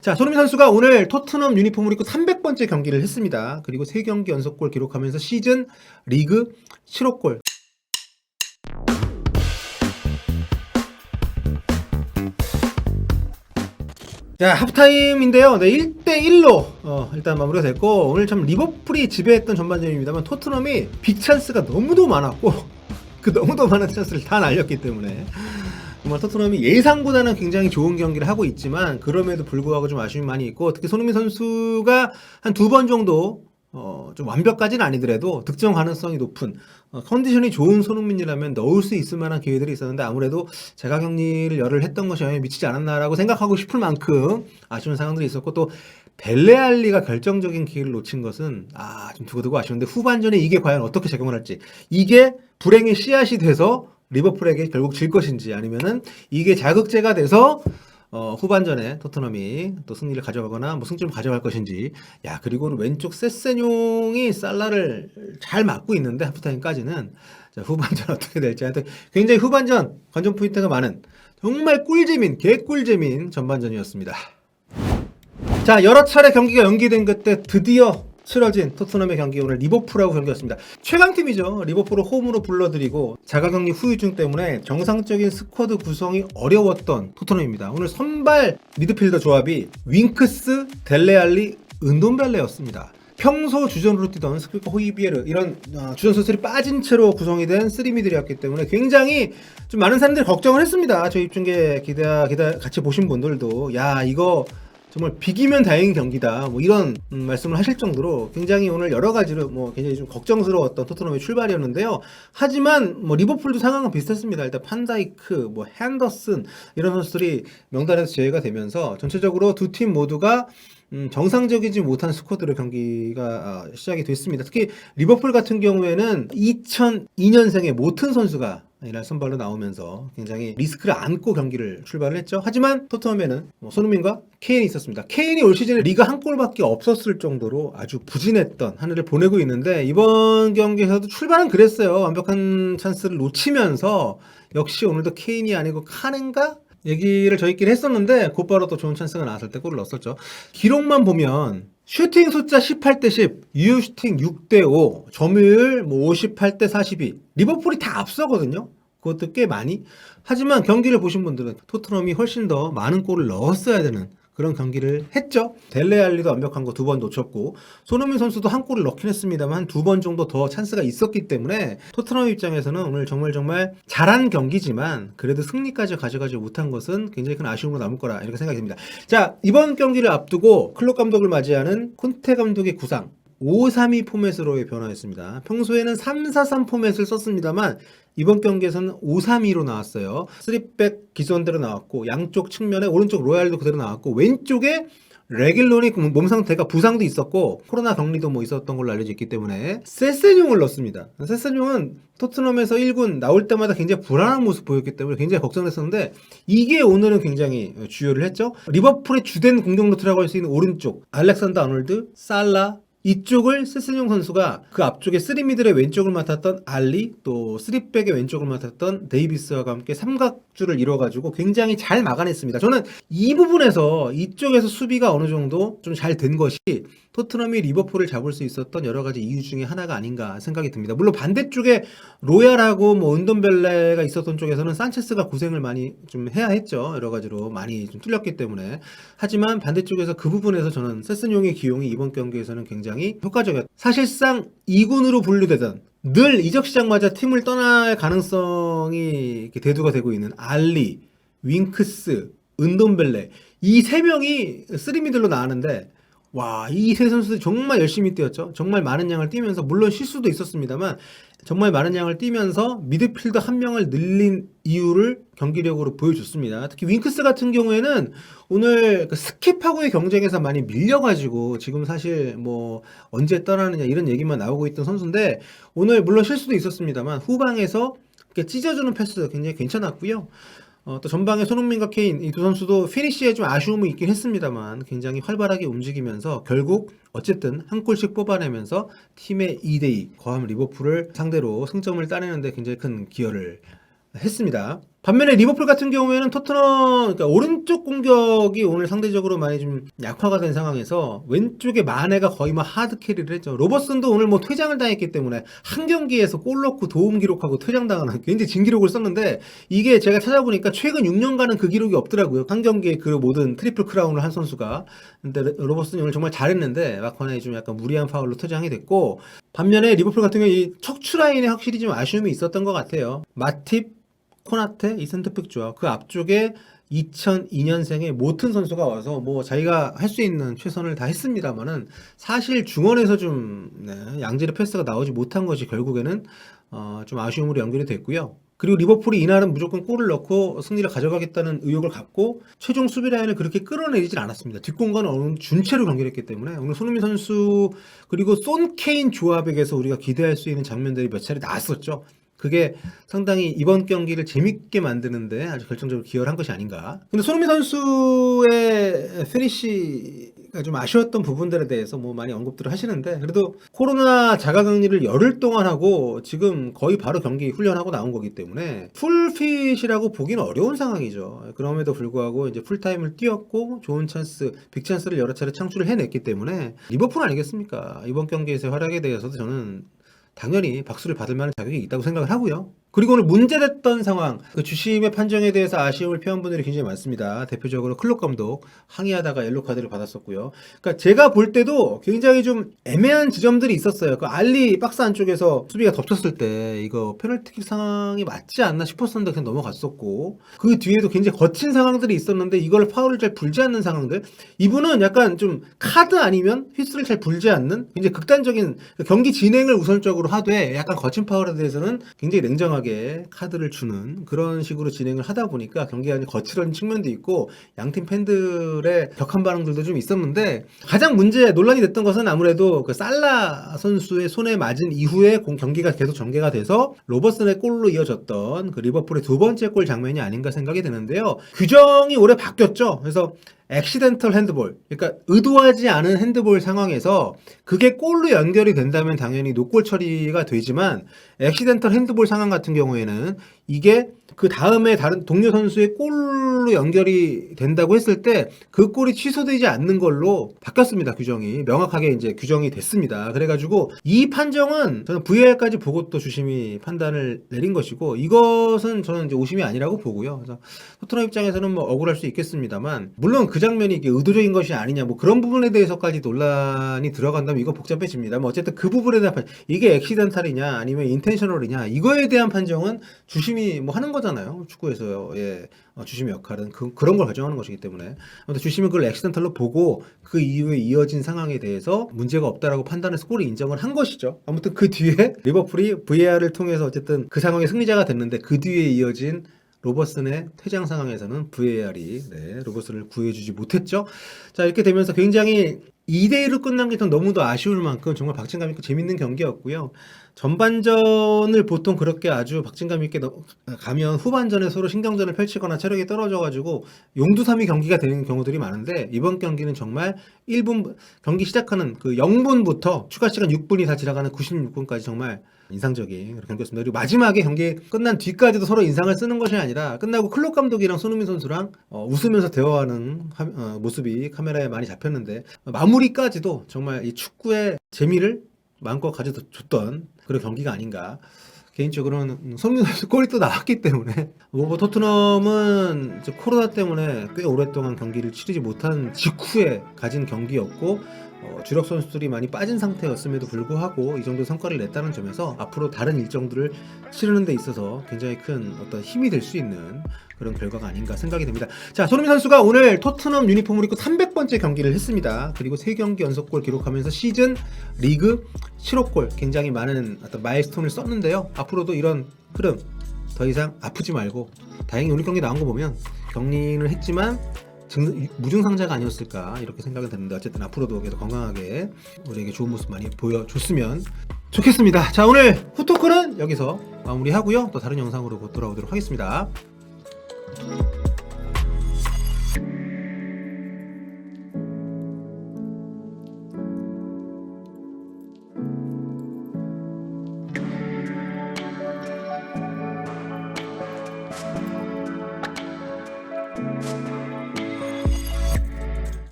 자, 손흥민 선수가 오늘 토트넘 유니폼을 입고 300번째 경기를 했습니다. 그리고 3경기 연속골 기록하면서 시즌 리그 7호 골. 자, 하프타임인데요. 네, 1대1로 일단 마무리가 됐고, 오늘 참 리버풀이 지배했던 전반전입니다만 토트넘이 빅찬스가 너무도 많았고 그 너무도 많은 찬스를 다 날렸기 때문에 정말 토트넘이 예상보다는 굉장히 좋은 경기를 하고 있지만 그럼에도 불구하고 좀 아쉬움이 많이 있고, 특히 손흥민 선수가 한 2번 정도 좀 완벽까지는 아니더라도 득점 가능성이 높은 컨디션이 좋은 손흥민이라면 넣을 수 있을 만한 기회들이 있었는데 아무래도 자가격리를 열을 했던 것이 영향에 미치지 않았나라고 생각하고 싶을 만큼 아쉬운 상황들이 있었고, 또 벨레알리가 결정적인 기회를 놓친 것은 좀 두고두고 아쉬운데 후반전에 이게 과연 어떻게 작용을 할지, 이게 불행의 씨앗이 돼서 리버풀에게 결국 질 것인지, 아니면은 이게 자극제가 돼서 후반전에 토트넘이 또 승리를 가져가거나 뭐 승점을 가져갈 것인지. 야, 그리고 왼쪽 세세뇽이 살라를 잘 막고 있는데 하프타임까지는. 자, 후반전 어떻게 될지. 하여튼 굉장히 후반전 관전 포인트가 많은 정말 꿀재민, 개꿀재민 전반전이었습니다. 자, 여러 차례 경기가 연기된 그때 드디어 치러진 토트넘의 경기, 오늘 리버풀하고 경기였습니다. 최강팀이죠. 리버풀을 홈으로 불러들이고 자가격리 후유증 때문에 정상적인 스쿼드 구성이 어려웠던 토트넘입니다. 오늘 선발 미드필더 조합이 윙크스, 델레알리, 은돈벨레였습니다. 평소 주전으로 뛰던 스크리퍼 호이비에르, 이런 주전 선수들이 빠진 채로 구성이 된 3미들이었기 때문에 굉장히 좀 많은 사람들이 걱정을 했습니다. 저희 입중계 같이 보신 분들도 야, 이거 정말 비기면 다행인 경기다, 뭐 이런 말씀을 하실 정도로 굉장히 오늘 여러 가지로 뭐 굉장히 좀 걱정스러웠던 토트넘의 출발이었는데요. 하지만 뭐 리버풀도 상황은 비슷했습니다. 일단 판다이크, 뭐 핸더슨, 이런 선수들이 명단에서 제외가 되면서 전체적으로 두 팀 모두가 정상적이지 못한 스쿼드로 경기가 시작이 됐습니다. 특히 리버풀 같은 경우에는 2002년생의 모튼 선수가 이날 선발로 나오면서 굉장히 리스크를 안고 경기를 출발을 했죠. 하지만 토트넘에는 손흥민과 케인이 있었습니다. 케인이 올 시즌에 리그 한 골밖에 없었을 정도로 아주 부진했던 한 해를 보내고 있는데, 이번 경기에서도 출발은 그랬어요. 완벽한 찬스를 놓치면서 역시 오늘도 케인이 아니고 카넨가? 얘기를 저희끼리 했었는데 곧바로 또 좋은 찬스가 나왔을 때 골을 넣었었죠. 기록만 보면 슈팅 숫자 18대 10, 유효 슈팅 6대 5, 점유율 뭐 58대 42. 리버풀이 다 앞서거든요. 그것도 꽤 많이. 하지만 경기를 보신 분들은 토트넘이 훨씬 더 많은 골을 넣었어야 되는 그런 경기를 했죠. 델레알리도 완벽한 거 2번 놓쳤고, 손흥민 선수도 한 골을 넣긴 했습니다만 한 2번 정도 더 찬스가 있었기 때문에 토트넘 입장에서는 오늘 정말 잘한 경기지만 그래도 승리까지 가져가지 못한 것은 굉장히 큰 아쉬움으로 남을 거라 이렇게 생각이 듭니다. 자, 이번 경기를 앞두고 클롭 감독을 맞이하는 콘테 감독의 구상 5-3-2 포맷으로의 변화했습니다. 평소에는 3-4-3 포맷을 썼습니다만 이번 경기에서는 5-3-2로 나왔어요. 3백 기존대로 나왔고, 양쪽 측면에 오른쪽 로얄도 그대로 나왔고, 왼쪽에 레길론이 몸 상태가 부상도 있었고 코로나 격리도 뭐 있었던 걸로 알려져 있기 때문에 세세뇽을 넣습니다. 세세뇽은 토트넘에서 1군 나올 때마다 굉장히 불안한 모습 보였기 때문에 굉장히 걱정했었는데 이게 오늘은 굉장히 주요를 했죠. 리버풀의 주된 공격 루트라고 할 수 있는 오른쪽 알렉산더 아놀드, 살라, 이쪽을 세세뇽 선수가 그 앞쪽에 3미들의 왼쪽을 맡았던 알리, 또 3백의 왼쪽을 맡았던 데이비스와 함께 삼각줄을 이뤄가지고 굉장히 잘 막아냈습니다. 저는 이 부분에서 이쪽에서 수비가 어느 정도 좀 잘 된 것이 토트넘이 리버풀을 잡을 수 있었던 여러 가지 이유 중에 하나가 아닌가 생각이 듭니다. 물론 반대쪽에 로얄하고 뭐 은돈벨레가 있었던 쪽에서는 산체스가 고생을 많이 좀 해야 했죠. 여러 가지로 많이 좀 뚫렸기 때문에. 하지만 반대쪽에서 그 부분에서 저는 세세뇽의 기용이 이번 경기에서는 굉장히 효과적이었다. 사실상 2군으로 분류되던, 늘 이적 시장마다 팀을 떠날 가능성이 대두가 되고 있는 알리, 윙크스, 은돈벨레, 이 3명이 3미들로 나왔는데 와, 이 세 선수들이 정말 열심히 뛰었죠. 정말 많은 양을 뛰면서, 물론 실수도 있었습니다만 정말 많은 양을 뛰면서 미드필더 한 명을 늘린 이유를 경기력으로 보여줬습니다. 특히 윙크스 같은 경우에는 오늘 그 스킵하고의 경쟁에서 많이 밀려가지고 지금 사실 뭐 언제 떠나느냐 이런 얘기만 나오고 있던 선수인데, 오늘 물론 실수도 있었습니다만 후방에서 이렇게 찢어주는 패스 굉장히 괜찮았고요. 또 전방에 손흥민과 케인, 이 두 선수도 피니시에 좀 아쉬움이 있긴 했습니다만 굉장히 활발하게 움직이면서 결국 어쨌든 한 골씩 뽑아내면서 팀의 2대2 거함 리버풀을 상대로 승점을 따내는데 굉장히 큰 기여를 했습니다. 반면에 리버풀 같은 경우에는 토트넘, 그러니까 오른쪽 공격이 오늘 상대적으로 많이 좀 약화가 된 상황에서 왼쪽에 마네가 거의 뭐 하드 캐리를 했죠. 로버슨도 오늘 뭐 퇴장을 당했기 때문에 한 경기에서 골 넣고 도움 기록하고 퇴장당하는 굉장히 진기록을 썼는데, 이게 제가 찾아보니까 최근 6년간은 그 기록이 없더라고요. 한 경기에 그 모든 트리플 크라운을 한 선수가. 근데 로버슨이 오늘 정말 잘했는데 막판에 좀 약간 무리한 파울로 퇴장이 됐고, 반면에 리버풀 같은 경우 이 척추 라인에 확실히 좀 아쉬움이 있었던 것 같아요. 마팁, 코나테 이 센터백 조합, 그 앞쪽에 2002년생의 모튼 선수가 와서 뭐 자기가 할 수 있는 최선을 다 했습니다만은, 사실 중원에서 좀 양질의 패스가 나오지 못한 것이 결국에는 좀 아쉬움으로 연결이 됐고요. 그리고 리버풀이 이날은 무조건 골을 넣고 승리를 가져가겠다는 의욕을 갖고 최종 수비 라인을 그렇게 끌어내리질 않았습니다. 뒷공간은 어느 정도 준 채로 경기를 했기 때문에 오늘 손흥민 선수 그리고 쏜 케인 조합에게서 우리가 기대할 수 있는 장면들이 몇 차례 나왔었죠. 그게 상당히 이번 경기를 재밌게 만드는데 아주 결정적으로 기여를 한 것이 아닌가. 근데 손흥민 선수의 페리시가 좀 아쉬웠던 부분들에 대해서 뭐 많이 언급들을 하시는데, 그래도 코로나 자가격리를 열흘 동안 하고 지금 거의 바로 경기 훈련하고 나온 거기 때문에 풀핏이라고 보기는 어려운 상황이죠. 그럼에도 불구하고 이제 풀타임을 뛰었고 좋은 찬스, 빅찬스를 여러 차례 창출을 해냈기 때문에 리버풀 아니겠습니까? 이번 경기에서의 활약에 대해서도 저는 당연히 박수를 받을 만한 자격이 있다고 생각을 하고요. 그리고 오늘 문제됐던 상황, 그 주심의 판정에 대해서 아쉬움을 표한 분들이 굉장히 많습니다. 대표적으로 클롭 감독 항의하다가 옐로 카드를 받았었고요. 그러니까 제가 볼 때도 굉장히 좀 애매한 지점들이 있었어요. 그 알리 박스 안쪽에서 수비가 덮쳤을 때 이거 페널티킥 상황이 맞지 않나 싶었었는데 그냥 넘어갔었고, 그 뒤에도 굉장히 거친 상황들이 있었는데 이걸 파울을 잘 불지 않는 상황들. 이분은 약간 좀 카드 아니면 휘슬을 잘 불지 않는 굉장히 극단적인 경기 진행을 우선적으로 하되, 약간 거친 파울에 대해서는 굉장히 냉정하게 카드를 주는 그런 식으로 진행을 하다 보니까 경기가 거칠어진 측면도 있고 양팀 팬들의 격한 반응들도 좀 있었는데, 가장 논란이 됐던 것은 아무래도 그 살라 선수의 손에 맞은 이후에 경기가 계속 전개가 돼서 로버슨의 골로 이어졌던 그 리버풀의 두 번째 골 장면이 아닌가 생각이 드는데요. 규정이 올해 바뀌었죠. 그래서 액시덴털 핸드볼, 그러니까 의도하지 않은 핸드볼 상황에서 그게 골로 연결이 된다면 당연히 노골 처리가 되지만, 액시덴털 핸드볼 상황 같은 경우에는 이게 그 다음에 다른 동료 선수의 골로 연결이 된다고 했을 때 그 골이 취소되지 않는 걸로 바뀌었습니다. 규정이 명확하게 이제 규정이 됐습니다. 그래가지고 이 판정은 저는 VAR까지 보고 또 주심이 판단을 내린 것이고, 이것은 저는 이제 오심이 아니라고 보고요. 그래서 토트넘 입장에서는 뭐 억울할 수 있겠습니다만, 물론 그 장면이 이게 의도적인 것이 아니냐 뭐 그런 부분에 대해서까지 논란이 들어간다면 이거 복잡해집니다. 뭐 어쨌든 그 부분에 대한 이게 액시덴탈이냐 아니면 인텐셔널이냐 이거에 대한 판정은 주심이 뭐 하는 거잖아요. 축구에서요. 예. 주심의 역할은 그런 걸 결정하는 것이기 때문에, 아무튼 주심은 그걸 액시덴탈로 보고 그 이후에 이어진 상황에 대해서 문제가 없다라고 판단해서 골을 인정을 한 것이죠. 아무튼 그 뒤에 리버풀이 VAR을 통해서 어쨌든 그 상황의 승리자가 됐는데, 그 뒤에 이어진 로버슨의 퇴장 상황에서는 VAR이 로버슨을 구해주지 못했죠. 자, 이렇게 되면서 굉장히 2대1로 끝난 게 좀 너무도 아쉬울 만큼 정말 박진감 있고 재밌는 경기였고요. 전반전을 보통 그렇게 아주 박진감 있게 가면 후반전에 서로 신경전을 펼치거나 체력이 떨어져가지고 용두삼이 경기가 되는 경우들이 많은데, 이번 경기는 정말 1분 경기 시작하는 그 0분부터 추가 시간 6분이 다 지나가는 96분까지 정말 인상적인 경기였습니다. 그리고 마지막에 경기 끝난 뒤까지도 서로 인상을 쓰는 것이 아니라 끝나고 클롭 감독이랑 손흥민 선수랑 웃으면서 대화하는 모습이 카메라에 많이 잡혔는데, 마무리까지도 정말 이 축구의 재미를 마음껏 가져줬던 그런 경기가 아닌가. 개인적으로는 손흥민 선수 골이 또 나왔기 때문에, 뭐 토트넘은 코로나 때문에 꽤 오랫동안 경기를 치르지 못한 직후에 가진 경기였고, 주력 선수들이 많이 빠진 상태였음에도 불구하고 이 정도 성과를 냈다는 점에서 앞으로 다른 일정들을 치르는 데 있어서 굉장히 큰 어떤 힘이 될 수 있는 그런 결과가 아닌가 생각이 됩니다. 자, 손흥민 선수가 오늘 토트넘 유니폼을 입고 300번째 경기를 했습니다. 그리고 3경기 연속골 기록하면서 시즌 리그 7호 골, 굉장히 많은 어떤 마일스톤을 썼는데요. 앞으로도 이런 흐름 더 이상 아프지 말고, 다행히 오늘 경기 나온 거 보면 격리를 했지만 무증상자가 아니었을까 이렇게 생각이 드는데, 어쨌든 앞으로도 계속 건강하게 우리에게 좋은 모습 많이 보여줬으면 좋겠습니다. 자, 오늘 후토크는 여기서 마무리하고요. 또 다른 영상으로 곧 돌아오도록 하겠습니다.